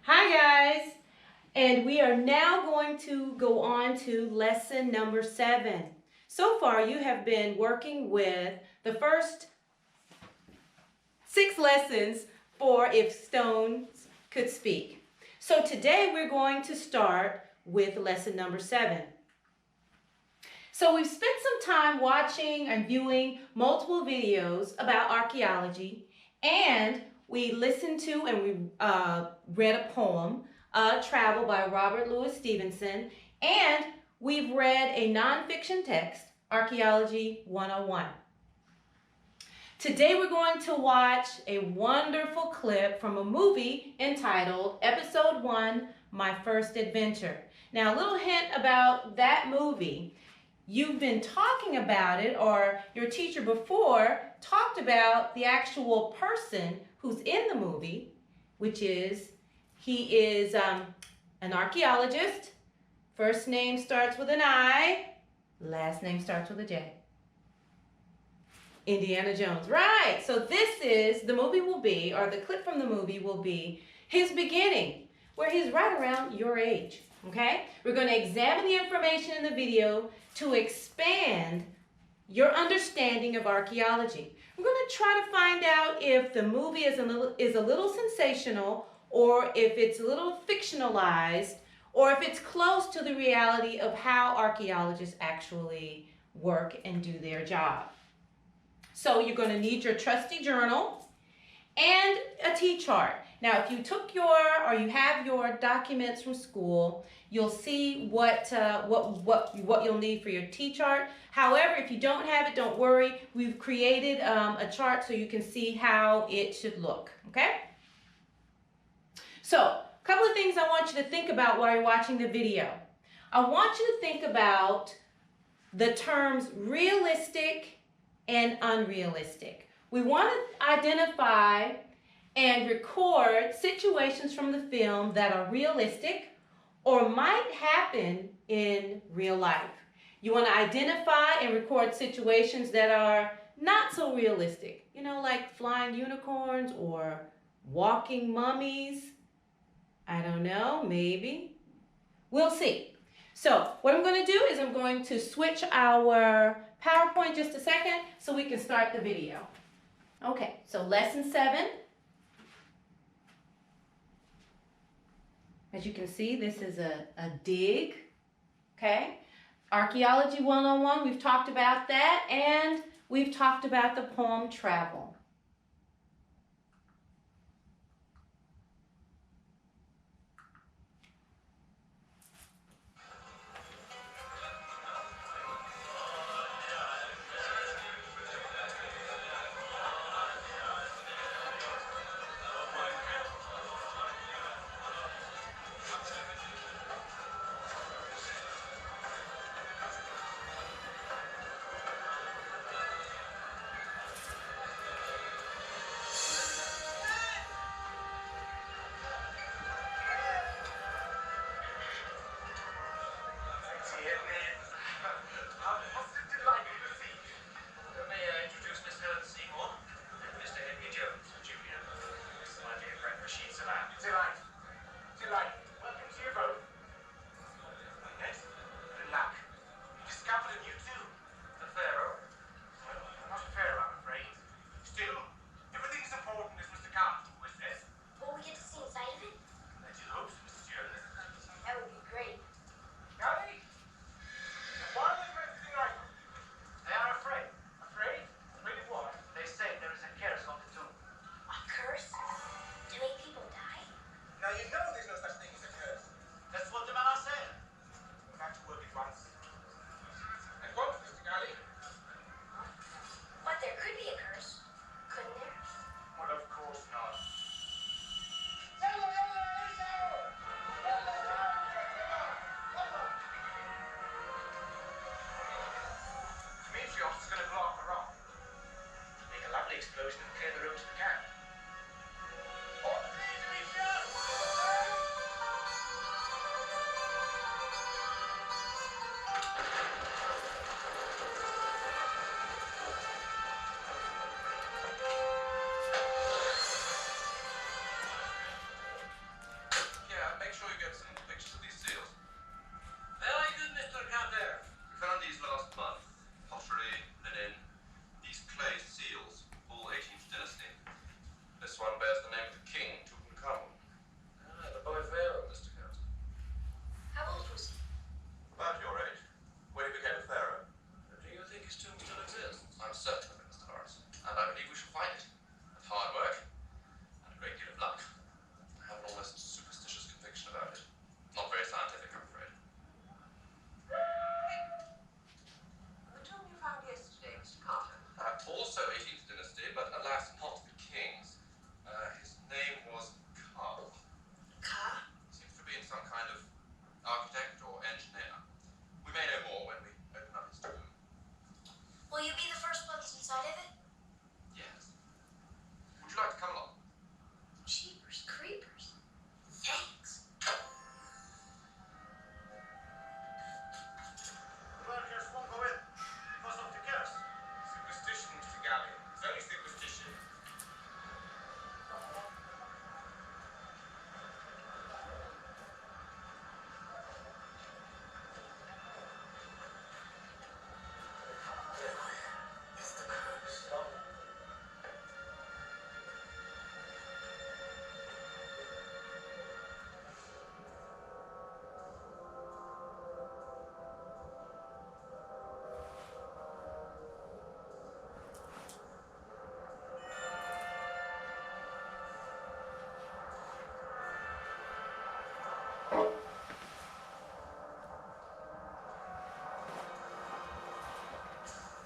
Hi guys, and we are now going to go on to lesson number 7. So far you have been working with the first 6 lessons for If Stones Could Speak. So today we're going to start with lesson number 7. So we've spent some time watching and viewing multiple videos about archaeology, and we listened to and we read a poem, Travel by Robert Louis Stevenson, and we've read a nonfiction text, Archaeology 101. Today we're going to watch a wonderful clip from a movie entitled Episode 1, My First Adventure. Now, a little hint about that movie. You've been talking about it, or your teacher before talked about the actual person who's in the movie, which is, he is an archaeologist. First name starts with an I, last name starts with a J. Indiana Jones, right? So this is, the movie will be, or the clip from the movie will be his beginning, where he's right around your age, okay? We're going to examine the information in the video to expand your understanding of archaeology. We're going to try to find out if the movie is a little sensational, or if it's a little fictionalized, or if it's close to the reality of how archaeologists actually work and do their job. So you're going to need your trusty journal and a T-chart. Now, if you took or you have your documents from school, you'll see what you'll need for your T-chart. However, if you don't have it, don't worry. We've created a chart so you can see how it should look, okay? So, a couple of things I want you to think about while you're watching the video. I want you to think about the terms realistic and unrealistic. We want to identify and record situations from the film that are realistic or might happen in real life. You want to identify and record situations that are not so realistic, you know, like flying unicorns or walking mummies. I don't know, maybe. We'll see. So what I'm going to do is I'm going to switch our PowerPoint just a second so we can start the video. Okay, so lesson 7. As you can see, this is a dig, okay? Archaeology 101, we've talked about that, and we've talked about the poem Travel. Explosion and clear the room to the camp. make sure you get some pictures of these seals. Very good, Mr. Carter. We found these last month. Pottery, linen, these clay seals, all 18th dynasty. This one bears the name of the king, Tutankhamun. Ah, the boy Pharaoh, Mr. Carter. How old was he? About your age, when he became a pharaoh. Do you think his tomb still exists? I'm certain of it, Mr. Norris, and I believe we shall find it. With hard work and a great deal of luck. I have an almost superstitious conviction about it. Not very scientific, I'm afraid. The tomb you found yesterday, Mr. Carter. Also 18th dynasty, but alas, not the king's. His name was Carl. Car? Seems to be in some kind of architect or engineer. We may know more when we open up his tomb. Will you be the first ones inside of it? Yes. Would you like to come along? Jeepers creepers. Thanks. The workers won't go in because of the curse. Superstition, Mr. Galley. It's only superstition. It's the curse.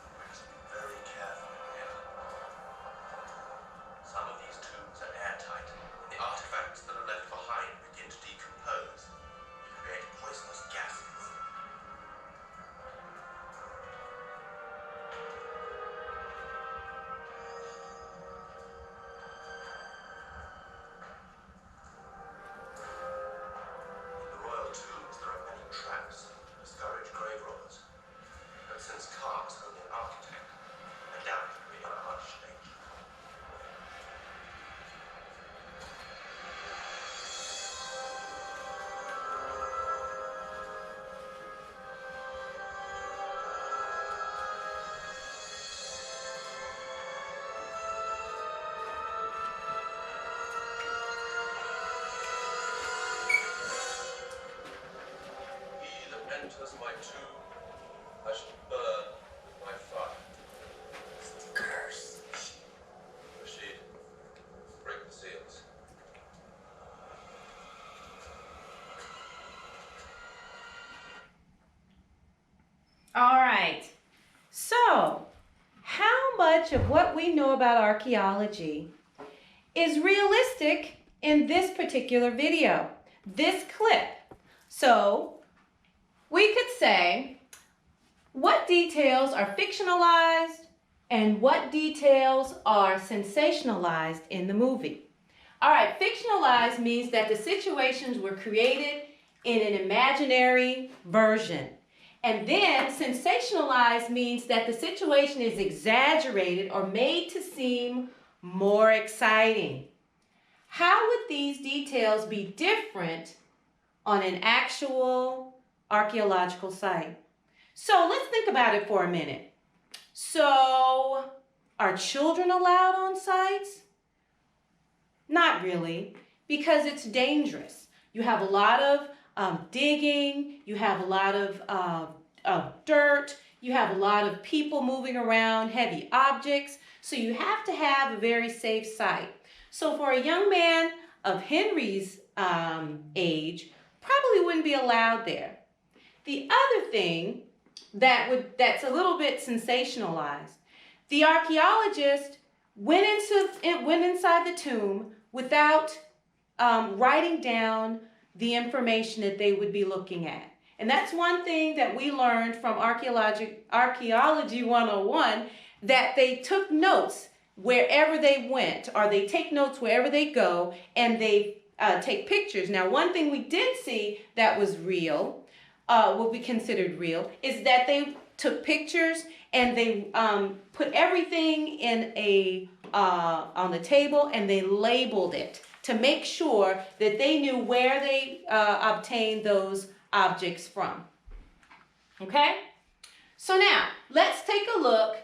We must be very careful here. Some of these tombs are airtight, and the artifacts that are left behind begin to decompose and create poisonous gases. In the royal tombs, there are many traps to discourage grave robbers. But since Carr was only an architect, I doubt we are much danger. He that enters my tomb, I shall burn with my fire. It's the curse. Rashid, break the seals. All right. So, how much of what we know about archaeology is realistic in this particular video, this clip? So, we could say what details are fictionalized and what details are sensationalized in the movie. All right, fictionalized means that the situations were created in an imaginary version. And then sensationalized means that the situation is exaggerated or made to seem more exciting. How would these details be different on an actual archaeological site? So let's think about it for a minute. So, are children allowed on sites? Not really, because it's dangerous. You have a lot of digging, you have a lot of dirt, you have a lot of people moving around, heavy objects, so you have to have a very safe site. So for a young man of Henry's age, probably wouldn't be allowed there. The other thing that's a little bit sensationalized, the archaeologist went inside the tomb without writing down the information that they would be looking at. And that's one thing that we learned from Archaeology 101, that they took notes wherever they went, or they take notes wherever they go, and they take pictures. Now, one thing we did see that was real, what we considered real, is that they took pictures and they put everything in on the table and they labeled it to make sure that they knew where they obtained those objects from. Okay? So now, let's take a look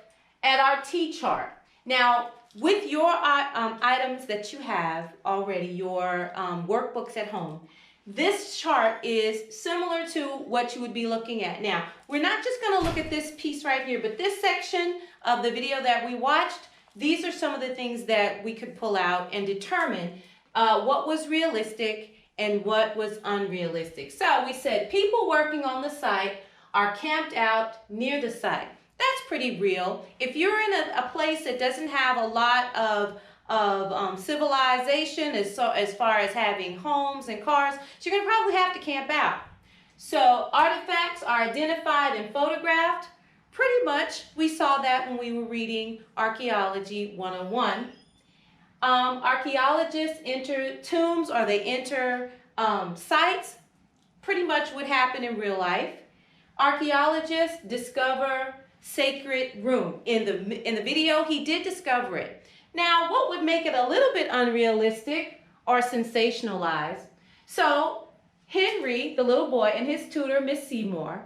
at our T-chart. Now, with your items that you have already, your workbooks at home, this chart is similar to what you would be looking at. Now, we're not just going to look at this piece right here, but this section of the video that we watched, these are some of the things that we could pull out and determine what was realistic and what was unrealistic. So we said people working on the site are camped out near the site. That's pretty real. If you're in a place that doesn't have a lot of civilization as far as having homes and cars, so you're going to probably have to camp out. So artifacts are identified and photographed. Pretty much, we saw that when we were reading Archaeology 101. Archaeologists enter tombs or they enter sites. Pretty much would happen in real life. Archaeologists discover sacred room. In the video, he did discover it. Now, what would make it a little bit unrealistic or sensationalized? So, Henry, the little boy, and his tutor, Miss Seymour,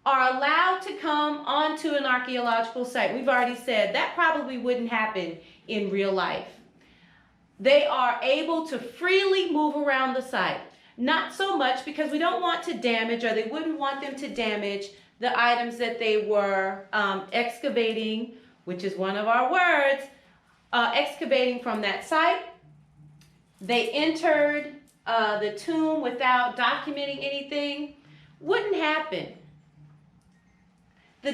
are allowed to come onto an archaeological site. We've already said that probably wouldn't happen in real life. They are able to freely move around the site. Not so much because we don't want to damage, or they wouldn't want them to damage the items that they were excavating, which is one of our words, excavating from that site. They entered the tomb without documenting anything. Wouldn't happen. The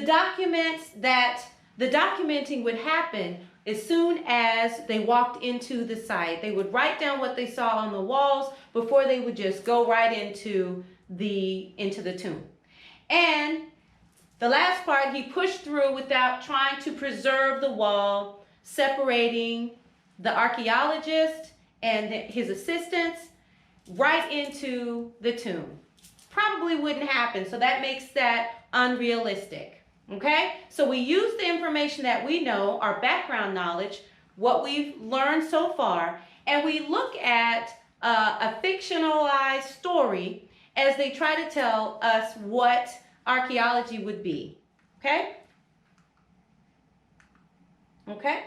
documenting would happen as soon as they walked into the site. They would write down what they saw on the walls before they would just go right into the tomb. And the last part, he pushed through without trying to preserve the wall, separating the archaeologist and his assistants right into the tomb. Probably wouldn't happen, so that makes that unrealistic. Okay, so we use the information that we know, our background knowledge, what we've learned so far, and we look at a fictionalized story as they try to tell us what archaeology would be. Okay? Okay?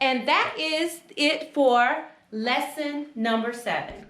And that is it for lesson number 7.